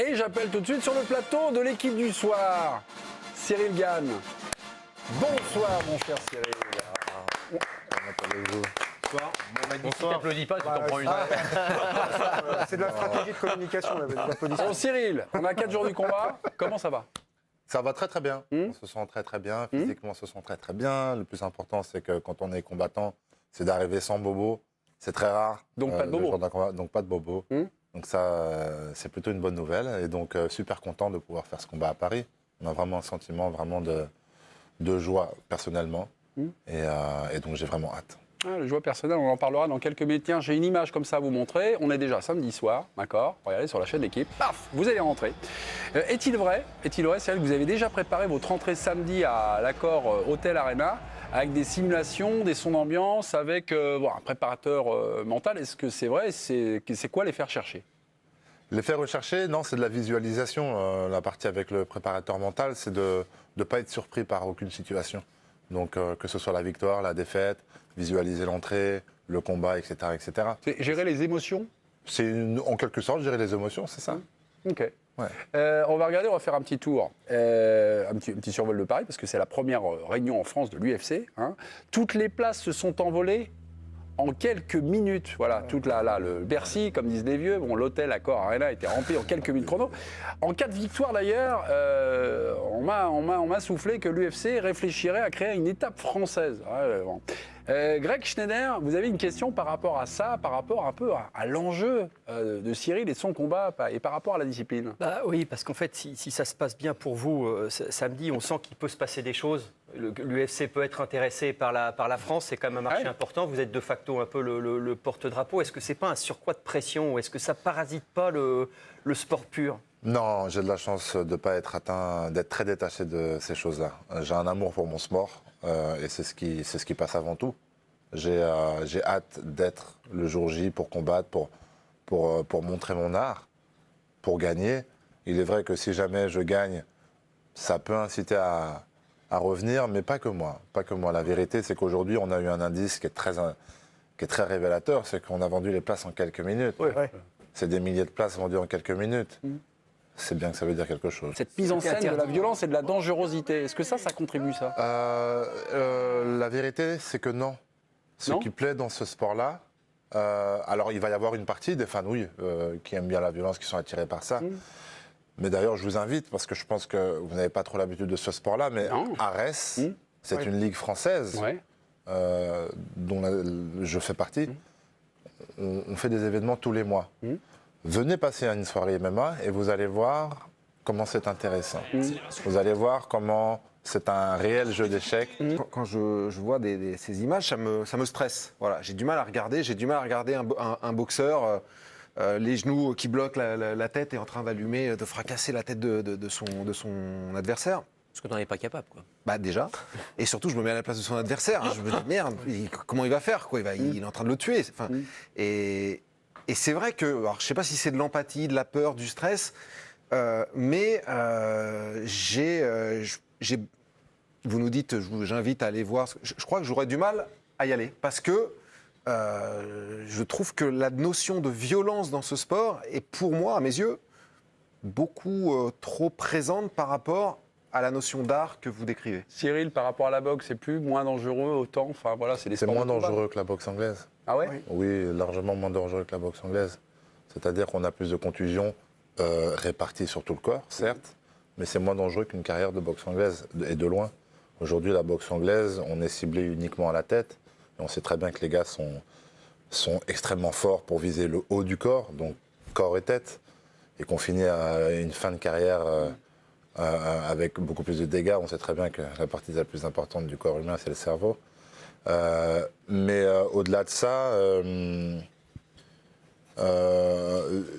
Et j'appelle tout de suite sur le plateau de l'équipe du soir, Cyril Gann. Bonsoir mon cher Cyril. On ne t'applaudit pas, tu t'en prends une. C'est de la stratégie de communication, l'applaudissement. Bon Cyril, on a 4 jours du combat, comment ça va? Ça va très très bien, on se sent très très bien, physiquement on se sent très très bien. Le plus important c'est que quand on est combattant, c'est d'arriver sans bobo. C'est très rare. Donc pas de bobo. Donc pas de bobo. Donc ça, c'est plutôt une bonne nouvelle. Et donc super content de pouvoir faire ce combat à Paris. On a vraiment un sentiment vraiment de joie personnellement. Et donc j'ai vraiment hâte. Ah, le joie personnel, on en parlera dans quelques minutes. Tiens, j'ai une image comme ça à vous montrer. On est déjà samedi soir, d'accord? Regardez sur la chaîne L'équipe. Paf, vous allez rentrer. Est-il vrai, Cyril, que vous avez déjà préparé votre entrée samedi à l'Accor Hotel Arena avec des simulations, des sons d'ambiance, avec un préparateur mental? Est-ce que c'est vrai? C'est quoi les faire chercher? Les faire rechercher, non, c'est de la visualisation. La partie avec le préparateur mental, c'est de ne pas être surpris par aucune situation. Donc que ce soit la victoire, la défaite, visualiser l'entrée, le combat, etc. etc. C'est gérer les émotions? C'est en quelque sorte gérer les émotions, c'est ça. Ok. Ouais. On va regarder, on va faire un petit tour, un petit survol de Paris, parce que c'est la première réunion en France de l'UFC. Hein. Toutes les places se sont envolées en quelques minutes. Voilà, toute le Bercy, comme disent les vieux, bon, l'hôtel Accor Arena était rempli en quelques minutes chrono. En cas de victoire d'ailleurs, on m'a soufflé que l'UFC réfléchirait à créer une étape française. Ouais, bon. Greg Schneider, vous avez une question par rapport à ça, par rapport un peu à l'enjeu de Cyril et de son combat et par rapport à la discipline? Bah oui, parce qu'en fait, si ça se passe bien pour vous, samedi, on sent qu'il peut se passer des choses. L'UFC peut être intéressé par la France, c'est quand même un marché important. Vous êtes de facto un peu le porte-drapeau. Est-ce que c'est pas un surcroît de pression ou est-ce que ça parasite pas le sport pur? Non, j'ai de la chance de ne pas être atteint, d'être très détaché de ces choses-là. J'ai un amour pour mon sport et c'est ce qui passe avant tout. J'ai hâte d'être le jour J pour combattre, pour montrer mon art, pour gagner. Il est vrai que si jamais je gagne, ça peut inciter à revenir, mais pas que moi. Pas que moi. La vérité, c'est qu'aujourd'hui, on a eu un indice qui est très révélateur, c'est qu'on a vendu les places en quelques minutes. Oui. C'est des milliers de places vendues en quelques minutes. C'est bien que ça veut dire quelque chose. Cette mise en scène de la violence et de la dangerosité, est-ce que ça contribue, ça? La vérité, c'est que non. Ce qui plaît dans ce sport-là, alors il va y avoir une partie des fans, oui, qui aiment bien la violence, qui sont attirés par ça. Mais d'ailleurs, je vous invite, parce que je pense que vous n'avez pas trop l'habitude de ce sport-là, mais Arès, c'est une ligue française dont je fais partie. On fait des événements tous les mois. Venez passer à une soirée MMA et vous allez voir comment c'est intéressant. Vous allez voir comment c'est un réel jeu d'échecs. Quand je vois ces images, ça me stresse. Voilà, j'ai du mal à regarder. J'ai du mal à regarder un boxeur, les genoux qui bloquent la tête et en train d'allumer, de fracasser la tête de son adversaire. Parce que t'en es pas capable, quoi. Bah déjà. Et surtout, je me mets à la place de son adversaire. Je me dis, merde, comment il va faire, quoi, il est en train de le tuer. Enfin, et c'est vrai que, alors, je ne sais pas si c'est de l'empathie, de la peur, du stress, mais vous nous dites, j'invite à aller voir. Je crois que j'aurais du mal à y aller parce que je trouve que la notion de violence dans ce sport est, pour moi, à mes yeux, beaucoup trop présente par rapport à la notion d'art que vous décrivez. Cyril, par rapport à la boxe, c'est plus, moins dangereux, autant, enfin voilà, c'est des C'est sports moins de combat. dangereux que la boxe anglaise. Ah ouais? Oui, largement moins dangereux que la boxe anglaise. C'est-à-dire qu'on a plus de contusions réparties sur tout le corps, certes, mais c'est moins dangereux qu'une carrière de boxe anglaise, et de loin. Aujourd'hui, la boxe anglaise, on est ciblé uniquement à la tête, et on sait très bien que les gars sont extrêmement forts pour viser le haut du corps, donc corps et tête, et qu'on finit à une fin de carrière avec beaucoup plus de dégâts. On sait très bien que la partie la plus importante du corps humain, c'est le cerveau. Mais au-delà de ça,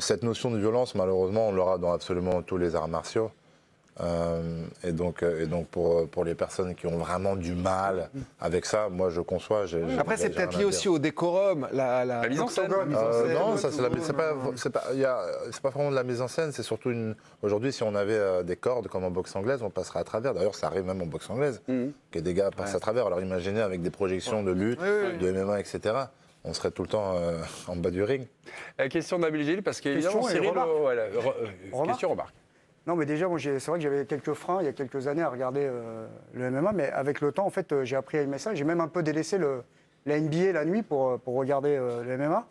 cette notion de violence, malheureusement, on l'aura dans absolument tous les arts martiaux. Et donc pour les personnes qui ont vraiment du mal avec ça, moi je conçois. Après, c'est peut-être lié aussi au décorum, la mise en scène. Non, ça, c'est pas vraiment de la mise en scène, c'est surtout aujourd'hui, si on avait des cordes comme en boxe anglaise, on passerait à travers. D'ailleurs, ça arrive même en boxe anglaise, que des gars passent à travers. Alors imaginez avec des projections de lutte, de MMA, etc. on serait tout le temps en bas du ring. Question de Nabil Gilles, parce qu'évidemment, Question et Cyril... remarque. Remarque. Question, remarque. Non, mais déjà, moi, c'est vrai que j'avais quelques freins il y a quelques années à regarder le MMA, mais avec le temps, en fait, j'ai appris à aimer ça. J'ai même un peu délaissé la NBA la nuit pour regarder le MMA.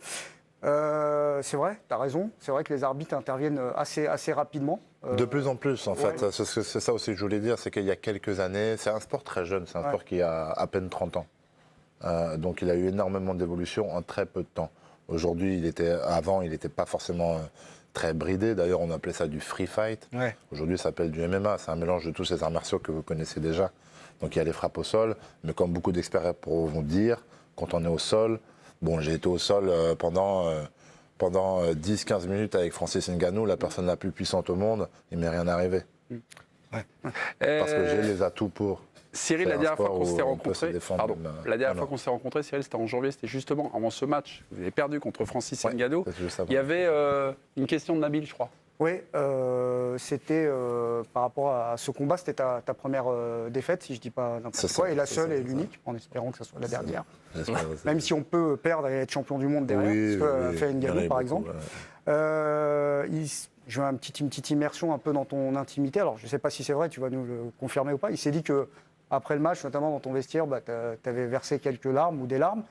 C'est vrai, tu as raison. C'est vrai que les arbitres interviennent assez rapidement. De plus en plus, en ouais. fait. C'est ça aussi que je voulais dire, c'est qu'il y a quelques années, c'est un sport très jeune, c'est un sport qui a à peine 30 ans. Donc il a eu énormément d'évolution en très peu de temps. Aujourd'hui, avant, il n'était pas forcément très bridé. D'ailleurs, on appelait ça du free fight. Ouais. Aujourd'hui, ça s'appelle du MMA. C'est un mélange de tous ces arts martiaux que vous connaissez déjà. Donc il y a les frappes au sol, mais comme beaucoup d'experts pourront dire, quand on est au sol, bon, j'ai été au sol pendant 10-15 minutes avec Francis Ngannou, la personne la plus puissante au monde, il ne m'est rien arrivé. Ouais. Parce que j'ai les atouts pour. Cyril, la C'est un dernière fois sport qu'on où s'était on peut se rencontrés, défendre pardon, même, la dernière non, fois qu'on s'est rencontrés, Cyril, c'était en janvier, c'était justement avant ce match. Vous avez perdu contre Francis Ouais, Ngannou. c'est juste avant. Il y avait une question de Nabil, je crois. Oui, c'était par rapport à ce combat, c'était ta première défaite, si je ne dis pas n'importe C'est quoi, ça, et la c'est seule ça, et c'est ça. l'unique, en espérant que ce soit la dernière. J'espère aussi. Même si on peut perdre et être champion du monde derrière, Oui, ce que oui, fait il y en a Ngannou eu par beaucoup, exemple. ouais. Je veux une petite immersion un peu dans ton intimité. Alors, je ne sais pas si c'est vrai, tu vas nous le confirmer ou pas. Il s'est dit qu'après le match, notamment dans ton vestiaire, tu avais versé quelques larmes ou des larmes.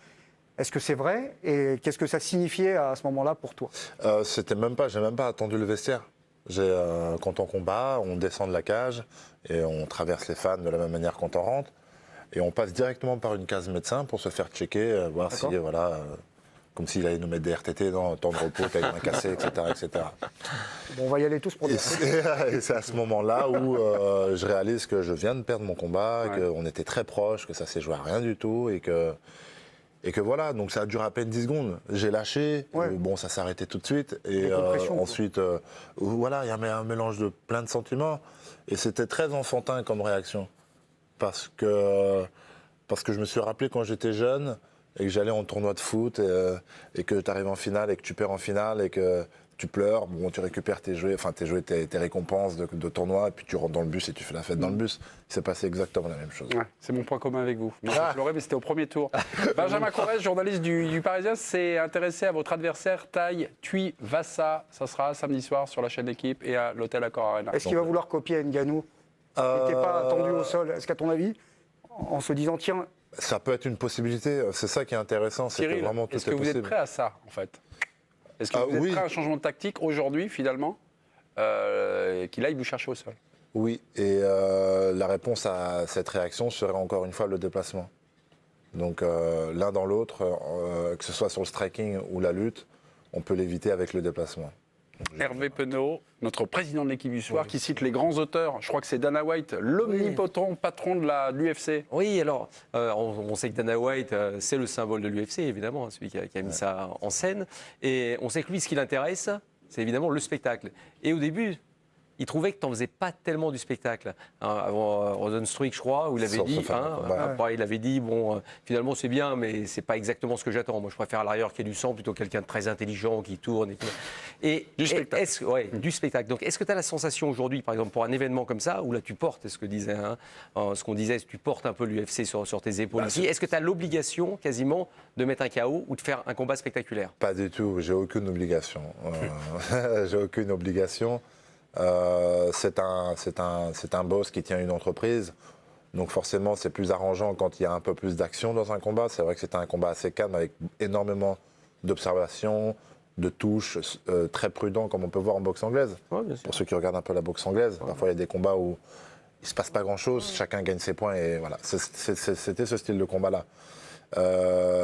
Est-ce que c'est vrai? Et qu'est-ce que ça signifiait à ce moment-là pour toi? J'ai même pas attendu le vestiaire. Quand on combat, on descend de la cage et on traverse les fans de la même manière quand on rentre. Et on passe directement par une case médecin pour se faire checker, voir si, comme s'il allait nous mettre des RTT dans temps de repos, avec main cassée, etc., etc. Bon, on va y aller tous pour Et dire. c'est à ce moment-là où je réalise que je viens de perdre mon combat, Ouais. qu'on était très proche, que ça s'est joué à rien du tout et que voilà, donc ça a duré à peine 10 secondes. J'ai lâché, Ouais. bon, ça s'est arrêté tout de suite. Et Décompression, quoi. ensuite, voilà, il y avait un mélange de plein de sentiments. Et c'était très enfantin comme réaction. Parce que je me suis rappelé quand j'étais jeune et que j'allais en tournoi de foot et que tu arrives en finale et que tu perds en finale et que tu pleures, bon, tu récupères tes récompenses de tournoi et puis tu rentres dans le bus et tu fais la fête dans le bus. Il s'est passé exactement la même chose. Ouais, c'est mon point commun avec vous. Non, j'ai pleuré, mais c'était au premier tour. Benjamin Corrèze, journaliste du Parisien, s'est intéressé à votre adversaire Taï Tuivasa. Ça sera samedi soir sur la chaîne d'équipe et à l'hôtel Accor Arena. Est-ce qu'il va vouloir copier Ngannou? Il n'était pas attendu au sol. Est-ce qu'à ton avis, en se disant, tiens, Ça peut être une possibilité, c'est ça qui est intéressant, c'est que Cyril, vraiment tout est-ce est que vous êtes possible. prêt à ça, en fait? Est-ce que vous êtes oui. prêt à un changement de tactique aujourd'hui, finalement, qu'il aille vous chercher au sol? Oui, et la réponse à cette réaction serait encore une fois le déplacement. Donc l'un dans l'autre, que ce soit sur le striking ou la lutte, on peut l'éviter avec le déplacement. Hervé Penaud, notre président de l'équipe du soir, qui cite les grands auteurs. Je crois que c'est Dana White, l'omnipotent patron de l'UFC. Oui, alors, on sait que Dana White, c'est le symbole de l'UFC, évidemment, hein, celui qui a mis ça en scène. Et on sait que lui, ce qui l'intéresse, c'est évidemment le spectacle. Et au début, il trouvait que tu n'en faisais pas tellement du spectacle. Hein, avant Rosenstruik, je crois, où il avait Sauf dit, ce fameux combat. après, il avait dit, bon, finalement c'est bien, mais c'est pas exactement ce que j'attends. Moi, je préfère à l'arrière qu'il y ait du sang plutôt que quelqu'un de très intelligent qui tourne. Du spectacle. Du spectacle. Donc, est-ce que tu as la sensation aujourd'hui, par exemple, pour un événement comme ça, où là tu portes, ce qu'on disait, tu portes un peu l'UFC sur tes épaules ici, est-ce que tu as l'obligation quasiment de mettre un KO ou de faire un combat spectaculaire? Pas du tout, j'ai aucune obligation. J'ai aucune obligation. C'est un boss qui tient une entreprise, donc forcément c'est plus arrangeant quand il y a un peu plus d'action dans un combat. C'est vrai que c'était un combat assez calme avec énormément d'observations, de touches, très prudent comme on peut voir en boxe anglaise. Ouais, bien sûr. Pour ceux qui regardent un peu la boxe anglaise, parfois il y a des combats où il ne se passe pas grand-chose, chacun gagne ses points et voilà. C'était ce style de combat-là.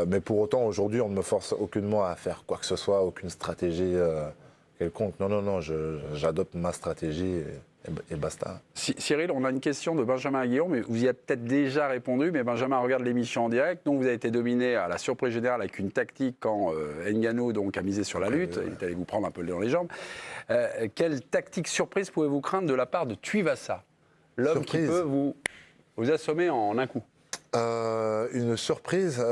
Mais pour autant, aujourd'hui, on ne me force aucunement à faire quoi que ce soit, aucune stratégie quelconque. Non, j'adopte ma stratégie et basta. Cyril, on a une question de Benjamin Aguillon, mais vous y avez peut-être déjà répondu, mais Benjamin regarde l'émission en direct. Donc vous avez été dominé à la surprise générale avec une tactique quand Ngannou donc, a misé sur la lutte. Il est allé vous prendre un peu le nez dans les jambes. Quelle tactique surprise pouvez-vous craindre de la part de Tuivasa, l'homme qui peut vous assommer en un coup? Une surprise,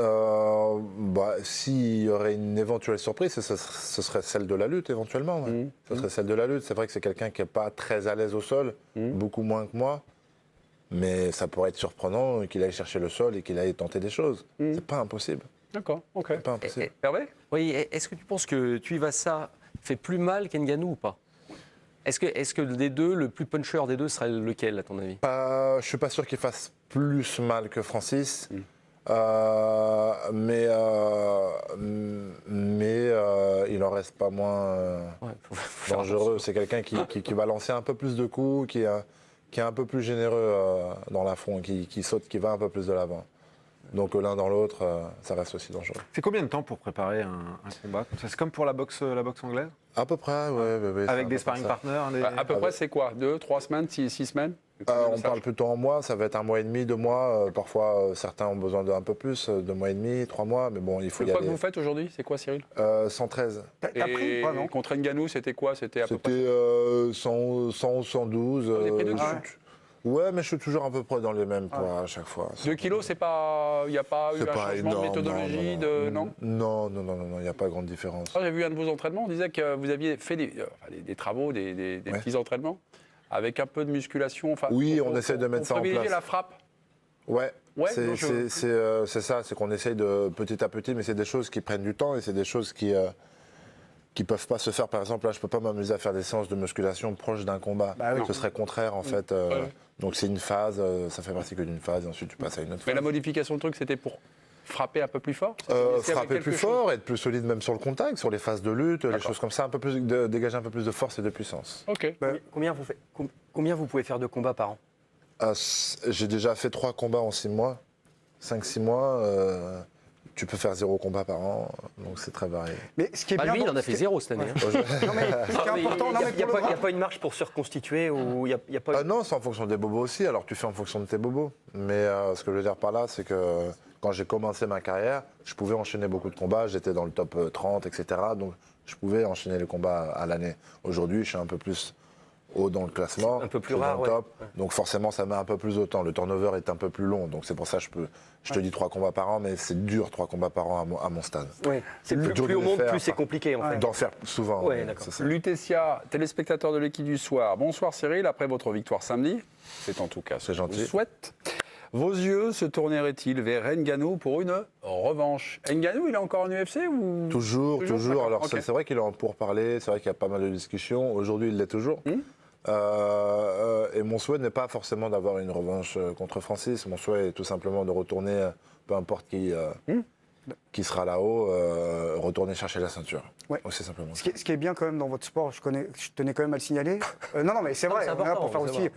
s'il y aurait une éventuelle surprise, ce serait celle de la lutte éventuellement. Ouais. Ce serait celle de la lutte. C'est vrai que c'est quelqu'un qui n'est pas très à l'aise au sol, beaucoup moins que moi. Mais ça pourrait être surprenant qu'il aille chercher le sol et qu'il aille tenter des choses. C'est pas impossible. D'accord, ok. C'est pas impossible. Hervé? Oui, est-ce que tu penses que Tuivasa fait plus mal qu'Ngannou ou pas? Est-ce que des deux, le plus puncher des deux serait lequel, à ton avis? Je suis pas sûr qu'il fasse plus mal que Francis. Mais il en reste pas moins Ouais, faut faire dangereux. C'est quelqu'un qui va lancer un peu plus de coups, qui est un peu plus généreux dans l'affront, qui saute, qui va un peu plus de l'avant. Donc l'un dans l'autre, ça reste aussi dangereux. C'est combien de temps pour préparer un combat comme ça? C'est comme pour la boxe anglaise? À peu près, ouais. Avec des sparring partners? À peu près, c'est quoi? 2, 3 semaines, 6 semaines? On parle plutôt en mois, ça va être 1 mois et demi, 2 mois. Parfois, certains ont besoin d'un peu plus, 2 mois et demi, 3 mois. Mais bon, il faut C'est y quoi que aller. vous faites aujourd'hui? C'est quoi, Cyril? 113. T'as pris ou pas, non? Contre Ngannou, c'était quoi? C'était à peu près. C'était 100, 112. Vous avez pris 2 kilos? Ouais, mais je suis toujours à peu près dans les mêmes poids à chaque fois. 2 kilos, c'est pas. Il n'y a pas eu C'est un pas changement énorme, de méthodologie, non? Non, il n'y a pas grande différence. J'ai vu un de vos entraînements, on disait que vous aviez fait des travaux, des Ouais. petits entraînements, avec un peu de musculation. Enfin, Oui, on essaie de mettre ça en privilégier place. la frappe. Ouais, Ouais, c'est donc ça, c'est qu'on essaye de petit à petit, mais c'est des choses qui prennent du temps et c'est des choses qui peuvent pas se faire. Par exemple, là, je peux pas m'amuser à faire des séances de musculation proches d'un combat. Bah oui. Ce serait contraire, en fait. Ouais. Donc c'est une phase, ça fait partie que d'une phase, et ensuite tu passes à une autre Mais phase. la modification de truc, c'était pour frapper un peu plus fort? C'était avec Frapper quelque plus chose? fort, être plus solide même sur le contact, sur les phases de lutte, les D'accord. choses comme ça, un peu plus, dégager un peu plus de force et de puissance. Ok. Combien vous pouvez faire de combats par an? J'ai déjà fait 3 combats en 6 mois, 5-6 mois. Tu peux faire 0 combat par an, donc c'est très varié. Mais ce qui est Bah, bien lui, il dans- en a fait 0 cette année. hein. Non, mais ce qui est important, non, mais Il n'y pour le a droit- pas une marge pour se reconstituer ou il n'y a pas. Non, c'est en fonction des bobos aussi, alors tu fais en fonction de tes bobos. Mais ce que je veux dire par là, c'est que quand j'ai commencé ma carrière, je pouvais enchaîner beaucoup de combats, j'étais dans le top 30, etc. Donc je pouvais enchaîner les combats à l'année. Aujourd'hui, je suis un peu plus haut dans le classement. Un peu plus je suis rare, dans le ouais. top. Donc forcément, ça met un peu plus de temps. Le turnover est un peu plus long. Donc c'est pour ça que je te dis 3 combats par an, mais c'est dur 3 combats par an à mon stade. Ouais. C'est Le dur plus de au les monde, faire, plus c'est enfin, compliqué en fait. D'en faire souvent. Ouais, ouais, d'accord. c'est ça. Lutetia, téléspectateur de l'équipe du soir. Bonsoir Cyril, après votre victoire samedi, c'est en tout cas ce C'est que je vous gentil. souhaite. Vos yeux se tourneraient-ils vers Ngannou pour une revanche? Ngannou, il est encore en UFC ou Toujours. d'accord, Alors ok. c'est vrai qu'il est en pourparlers, c'est vrai qu'il y a pas mal de discussions. Aujourd'hui, il l'est toujours. Et mon souhait n'est pas forcément d'avoir une revanche contre Francis. Mon souhait est tout simplement de retourner, peu importe qui sera là-haut, retourner chercher la ceinture. Ouais. Aussi simplement. Ce qui est bien quand même dans votre sport, je tenais quand même à le signaler. Non, mais c'est Non, vrai, c'est on est là pour important, faire faut aussi.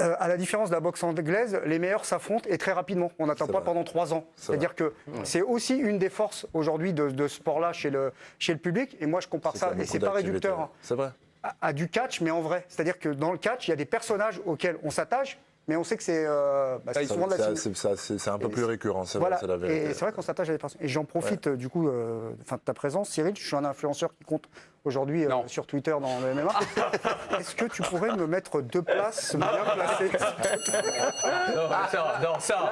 À la différence de la boxe anglaise, les meilleurs s'affrontent et très rapidement. On n'attend C'est pas vrai. pendant 3 ans. C'est C'est-à-dire que c'est aussi une des forces aujourd'hui de ce sport-là chez le public. Et moi, je compare ça, qu'il y a et c'est beaucoup pas d'activités. réducteur, hein, C'est vrai. à du catch, mais en vrai. C'est-à-dire que dans le catch, il y a des personnages auxquels on s'attache, mais on sait que c'est c'est souvent de la C'est un peu plus récurrent, c'est Voilà, vrai, c'est la vérité. et c'est vrai qu'on s'attache à des personnes. Et j'en profite du coup de ta présence, Cyril. Je suis un influenceur qui compte aujourd'hui Non. sur Twitter dans le MMA. Est-ce que tu pourrais me mettre 2 places bien placées? Non, ça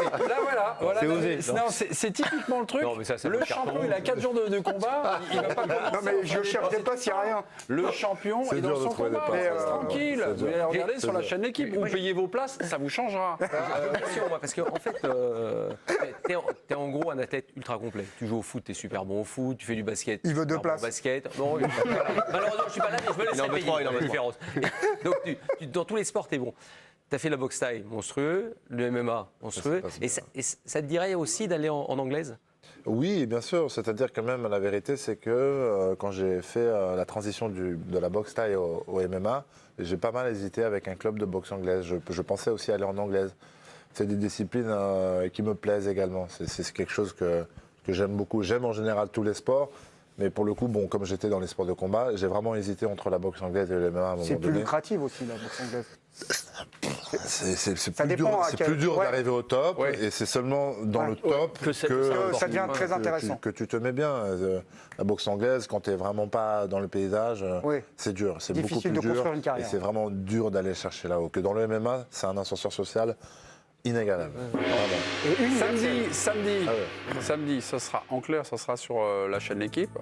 c'est. Là, voilà. C'est osé, Non, c'est typiquement le truc. Non, mais ça le vaut carton champion, rouge. il a 4 jours de combat. Il va pas commencer. Non mais je cherche des places, il n'y a rien. Le champion C'est est dans dur de son trouver des combat. places, Restez ouais. tranquille. C'est Vous dur. allez regarder C'est sur la dur. chaîne L'équipe. Vous payez vos places, ça vous changera. Question, moi, parce qu'en fait, t'es en gros un athlète ultra complet. Tu joues au foot, t'es super bon au foot, tu fais du basket. Il veut super 2 bon places. au basket. Non, voilà. Malheureusement, je suis pas là, mais je me laisse payer. Il en veut 3, différence. Donc, dans tous les sports, t'es bon. T'as fait la boxe taille, monstrueux, le MMA, monstrueux. passe Et ça te dirait aussi d'aller en anglaise? Oui, bien sûr. C'est-à-dire que même la vérité, c'est que quand j'ai fait la transition de la boxe thaï au MMA, j'ai pas mal hésité avec un club de boxe anglaise. Je pensais aussi aller en anglaise. C'est des disciplines qui me plaisent également. C'est quelque chose que j'aime beaucoup. J'aime en général tous les sports. Mais pour le coup, bon, comme j'étais dans les sports de combat, j'ai vraiment hésité entre la boxe anglaise et le MMA à un moment C'est plus donné. lucratif aussi la boxe anglaise. C'est Ça plus dur, dépend à c'est quel- plus dur ouais. d'arriver au top, Ouais. et c'est seulement dans Ouais. le top Que ça devient très intéressant. que tu te mets bien. La boxe anglaise, quand tu n'es vraiment pas dans le paysage, Oui. c'est dur. C'est beaucoup Difficile plus de dur. construire une carrière. Et c'est vraiment dur d'aller chercher là-haut. Que dans le MMA, c'est un ascenseur social inégalable. Vraiment. Et une Samedi, Ah ouais. samedi, ce sera en clair, ce sera sur la chaîne L'équipe.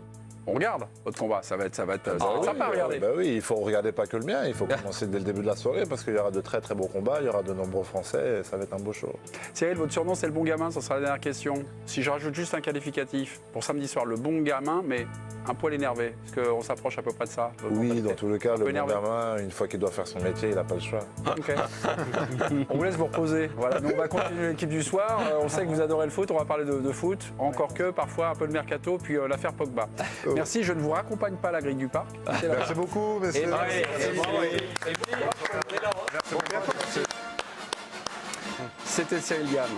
On regarde votre combat, ça va être sympa à oui, regarder. bah oui, il faut regarder pas que le mien, il faut commencer dès le début de la soirée parce qu'il y aura de très très beaux combats, il y aura de nombreux Français et ça va être un beau show. Cyril, votre surnom c'est le bon gamin, ça sera la dernière question. Si je rajoute juste un qualificatif pour samedi soir, le bon gamin, mais un poil énervé, parce qu'on s'approche à peu près de ça. Oui, dans tous les cas, peu le bon énervé. gamin, une fois qu'il doit faire son métier, il n'a pas le choix. Ok. On vous laisse vous reposer. Voilà, nous on va continuer l'équipe du soir. On sait que vous adorez le foot, on va parler de foot, encore que parfois un peu de mercato, puis l'affaire Pogba. Merci, je ne vous raccompagne pas à la grille du parc. Merci beaucoup, monsieur. C'était Cyril Gann.